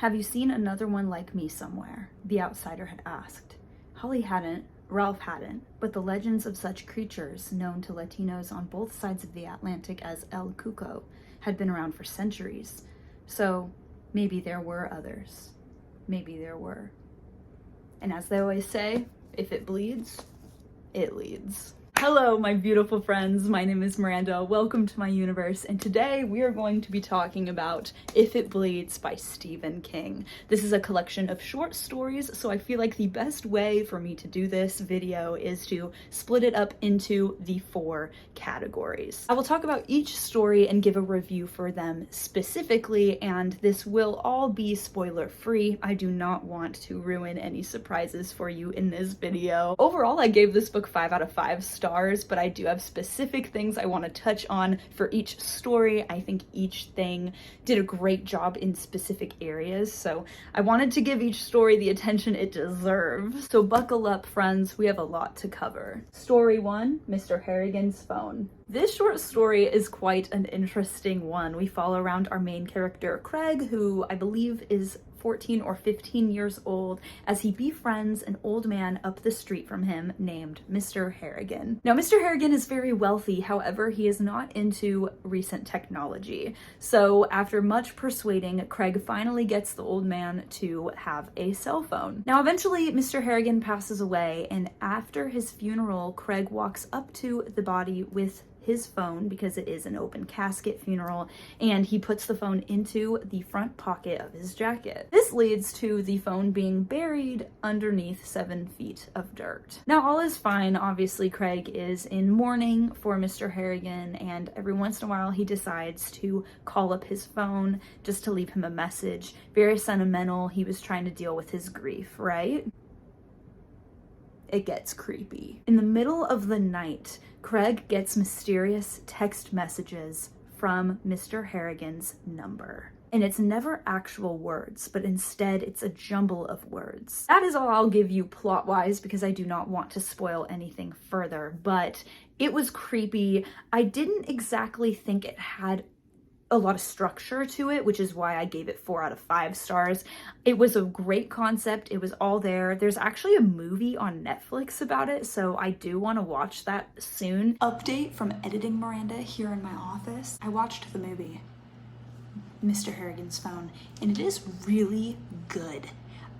"Have you seen another one like me somewhere?" the outsider had asked. Holly hadn't, Ralph hadn't, but the legends of such creatures, known to Latinos on both sides of the Atlantic as El Cuco, had been around for centuries. So maybe there were others. Maybe there were. And as they always say, if it bleeds, it leads. Hello, my beautiful friends. My name is Miranda. Welcome to my universe. And today we are going to be talking about If It Bleeds by Stephen King. This is a collection of short stories, so I feel like the best way for me to do this video is to split it up into the 4 categories. I will talk about each story and give a review for them specifically, and this will all be spoiler free. I do not want to ruin any surprises for you in this video. Overall, I gave this book 5 out of 5 stars, but I do have specific things I want to touch on for each story. I think each thing did a great job in specific areas, so I wanted to give each story the attention it deserves. So buckle up, friends, we have a lot to cover. Story 1, Mr. Harrigan's Phone. This short story is quite an interesting one. We follow around our main character, Craig, who I believe is 14 or 15 years old, as he befriends an old man up the street from him named Mr. Harrigan. Now, Mr. Harrigan is very wealthy, however, he is not into recent technology. So after much persuading, Craig finally gets the old man to have a cell phone. Now, eventually, Mr. Harrigan passes away, and after his funeral, Craig walks up to the body with his phone, because it is an open casket funeral, and he puts the phone into the front pocket of his jacket. This leads to the phone being buried underneath 7 feet of dirt. Now, all is fine. Obviously, Craig is in mourning for Mr. Harrigan, and every once in a while he decides to call up his phone just to leave him a message. Very sentimental. He was trying to deal with his grief, right? It gets creepy. In the middle of the night, Craig gets mysterious text messages from Mr. Harrigan's number. And it's never actual words, but instead it's a jumble of words. That is all I'll give you plot-wise, because I do not want to spoil anything further, but it was creepy. I didn't exactly think it had a lot of structure to it, which is why I gave it 4 out of 5 stars. It was a great concept. It was all there. There's actually a movie on Netflix about it, so I do want to watch that soon. Update from editing Miranda here in my office. I watched the movie, Mr. Harrigan's Phone, and it is really good.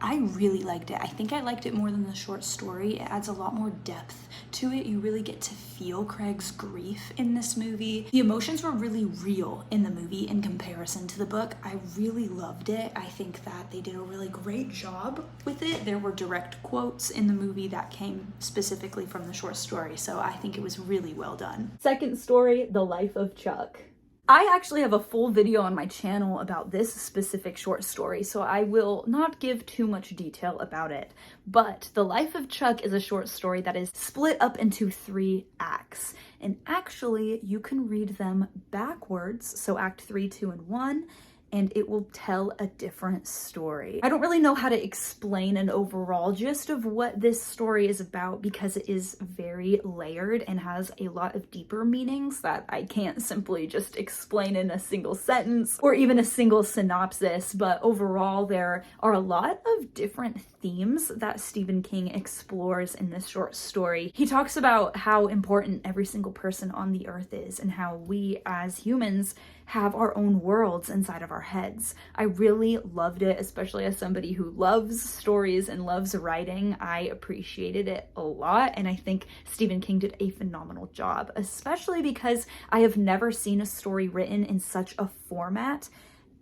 I really liked it. I think I liked it more than the short story. It adds a lot more depth to it. You really get to feel Craig's grief in this movie. The emotions were really real in the movie in comparison to the book. I really loved it. I think that they did a really great job with it. There were direct quotes in the movie that came specifically from the short story, so I think it was really well done. Second story, The Life of Chuck. I actually have a full video on my channel about this specific short story, so I will not give too much detail about it. But The Life of Chuck is a short story that is split up into 3 acts. And actually, you can read them backwards, so Act 3, 2, and 1, and it will tell a different story. I don't really know how to explain an overall gist of what this story is about, because it is very layered and has a lot of deeper meanings that I can't simply just explain in a single sentence or even a single synopsis. But overall, there are a lot of different themes that Stephen King explores in this short story. He talks about how important every single person on the earth is, and how we as humans have our own worlds inside of our heads. I really loved it, especially as somebody who loves stories and loves writing. I appreciated it a lot, and I think Stephen King did a phenomenal job, especially because I have never seen a story written in such a format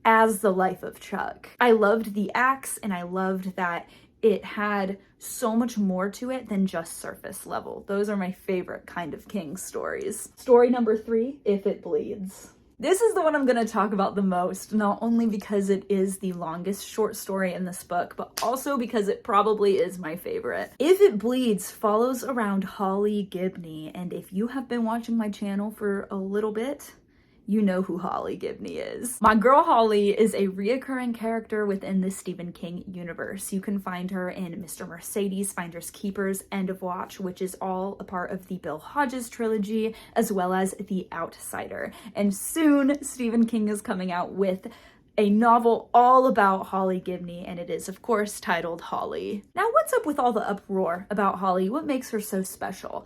as The Life of Chuck. I loved the acts, and I loved that it had so much more to it than just surface level. Those are my favorite kind of King stories. Story number 3, If It Bleeds. This is the one I'm going to talk about the most, not only because it is the longest short story in this book, but also because it probably is my favorite. If It Bleeds follows around Holly Gibney, and if you have been watching my channel for a little bit, you know who Holly Gibney is. My girl Holly is a reoccurring character within the Stephen King universe. You can find her in Mr. Mercedes, Finders Keepers, End of Watch, which is all a part of the Bill Hodges trilogy, as well as The Outsider. And soon, Stephen King is coming out with a novel all about Holly Gibney, and it is, of course, titled Holly. Now, what's up with all the uproar about Holly? What makes her so special?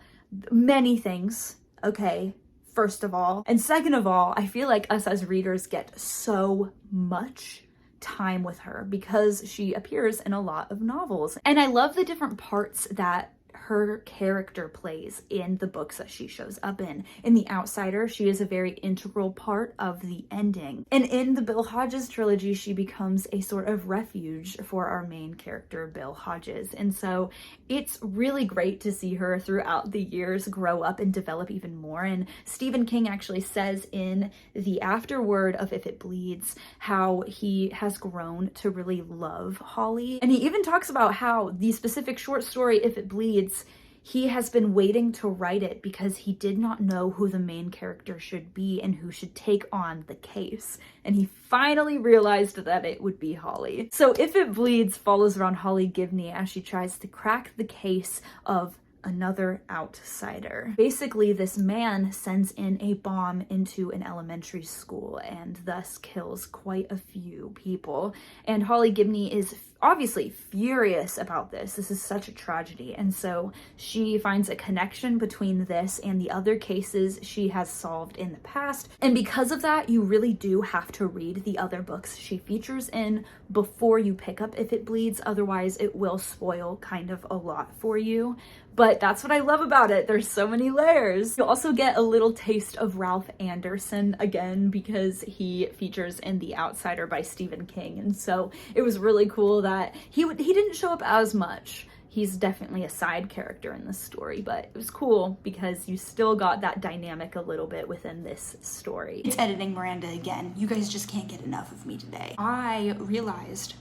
Many things, okay, first of all. And second of all, I feel like us as readers get so much time with her because she appears in a lot of novels. And I love the different parts that her character plays in the books that she shows up in. In The Outsider, she is a very integral part of the ending. And in the Bill Hodges trilogy, she becomes a sort of refuge for our main character, Bill Hodges. And so it's really great to see her throughout the years grow up and develop even more. And Stephen King actually says in the afterword of If It Bleeds how he has grown to really love Holly. And he even talks about how the specific short story, If It Bleeds, he has been waiting to write it because he did not know who the main character should be and who should take on the case. And he finally realized that it would be Holly. So If It Bleeds follows around Holly Gibney as she tries to crack the case of another outsider. Basically, this man sends in a bomb into an elementary school and thus kills quite a few people. And Holly Gibney is obviously furious about this. This is such a tragedy. And so she finds a connection between this and the other cases she has solved in the past. And because of that, you really do have to read the other books she features in before you pick up If It Bleeds. Otherwise, it will spoil kind of a lot for you. But that's what I love about it. There's so many layers. You'll also get a little taste of Ralph Anderson again because he features in The Outsider by Stephen King. And so it was really cool that he didn't show up as much. He's definitely a side character in this story, but it was cool because you still got that dynamic a little bit within this story. It's Editing Miranda again. You guys just can't get enough of me today. I realized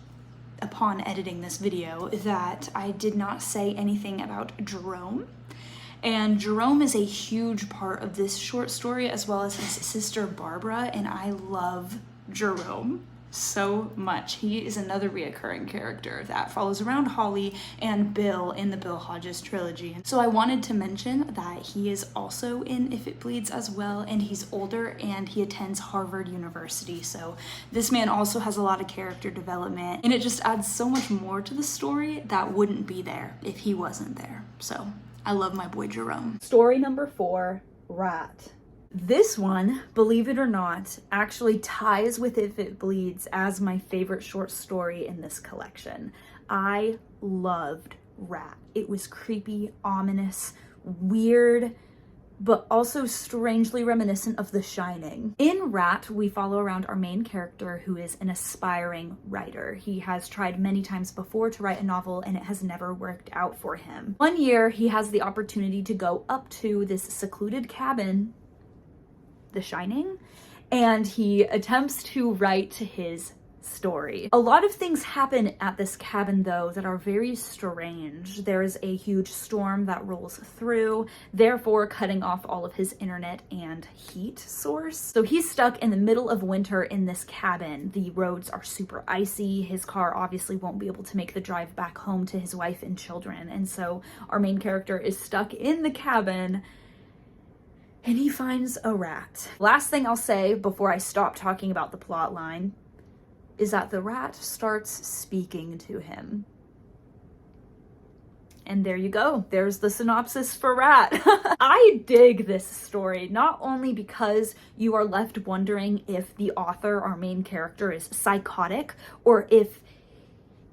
upon editing this video that I did not say anything about Jerome. And Jerome is a huge part of this short story as well as his sister Barbara, and I love Jerome so much. He is another reoccurring character that follows around Holly and Bill in the Bill Hodges trilogy. So I wanted to mention that he is also in If It Bleeds as well, and he's older and he attends Harvard University. So this man also has a lot of character development, and it just adds so much more to the story that wouldn't be there if he wasn't there. So I love my boy Jerome. Story number 4, Rat. This one, believe it or not, actually ties with If It Bleeds as my favorite short story in this collection. I loved Rat. It was creepy, ominous, weird, but also strangely reminiscent of The Shining. In Rat, we follow around our main character who is an aspiring writer. He has tried many times before to write a novel and it has never worked out for him. One year, he has the opportunity to go up to this secluded cabin, The Shining, and he attempts to write his story. A lot of things happen at this cabin though that are very strange. There is a huge storm that rolls through, therefore cutting off all of his internet and heat source. So he's stuck in the middle of winter in this cabin. The roads are super icy. His car obviously won't be able to make the drive back home to his wife and children. And so our main character is stuck in the cabin and he finds a rat. Last thing I'll say before I stop talking about the plot line is that the rat starts speaking to him. And there you go. There's the synopsis for Rat. I dig this story, not only because you are left wondering if the author, our main character, is psychotic or if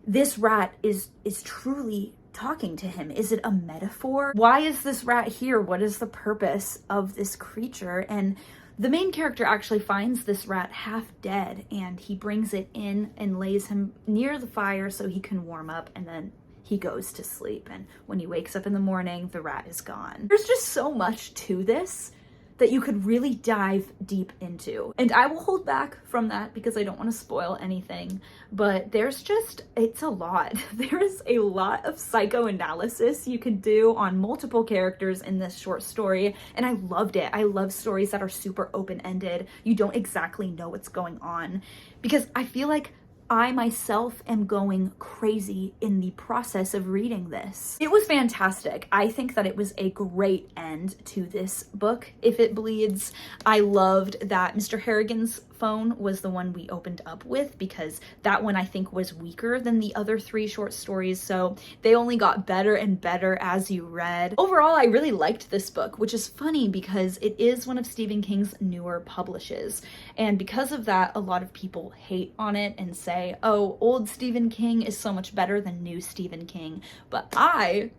this rat is truly talking to him. Is it a metaphor? Why is this rat here? What is the purpose of this creature? And the main character actually finds this rat half dead and he brings it in and lays him near the fire so he can warm up, and then he goes to sleep. And when he wakes up in the morning, the rat is gone. There's just so much to this that you could really dive deep into. And I will hold back from that because I don't want to spoil anything, but it's a lot. There is a lot of psychoanalysis you can do on multiple characters in this short story, and I loved it. I love stories that are super open-ended. You don't exactly know what's going on, because I feel like I myself am going crazy in the process of reading this. It was fantastic. I think that it was a great end to this book, If It Bleeds. I loved that Mr. Harrigan's Phone was the one we opened up with because that one I think was weaker than the other 3 short stories, so they only got better and better as you read. Overall, I really liked this book, which is funny because it is one of Stephen King's newer publishes, and because of that, a lot of people hate on it and say, oh, old Stephen King is so much better than new Stephen King, but I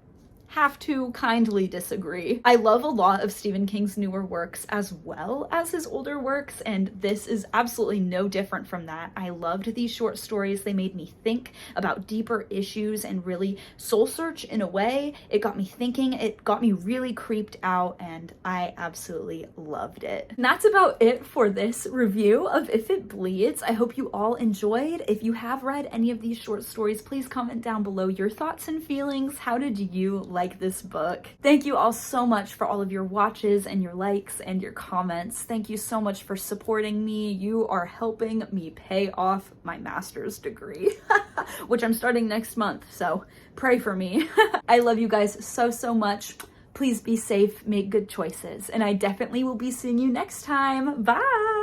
have to kindly disagree. I love a lot of Stephen King's newer works as well as his older works, and this is absolutely no different from that. I loved these short stories. They made me think about deeper issues and really soul search in a way. It got me thinking, it got me really creeped out, and I absolutely loved it. And that's about it for this review of If It Bleeds. I hope you all enjoyed. If you have read any of these short stories, please comment down below your thoughts and feelings. How did you like this book? Thank you all so much for all of your watches and your likes and your comments. Thank you so much for supporting me. You are helping me pay off my master's degree, which I'm starting next month, so pray for me. I love you guys so much. Please be safe, make good choices, and I definitely will be seeing you next time. Bye!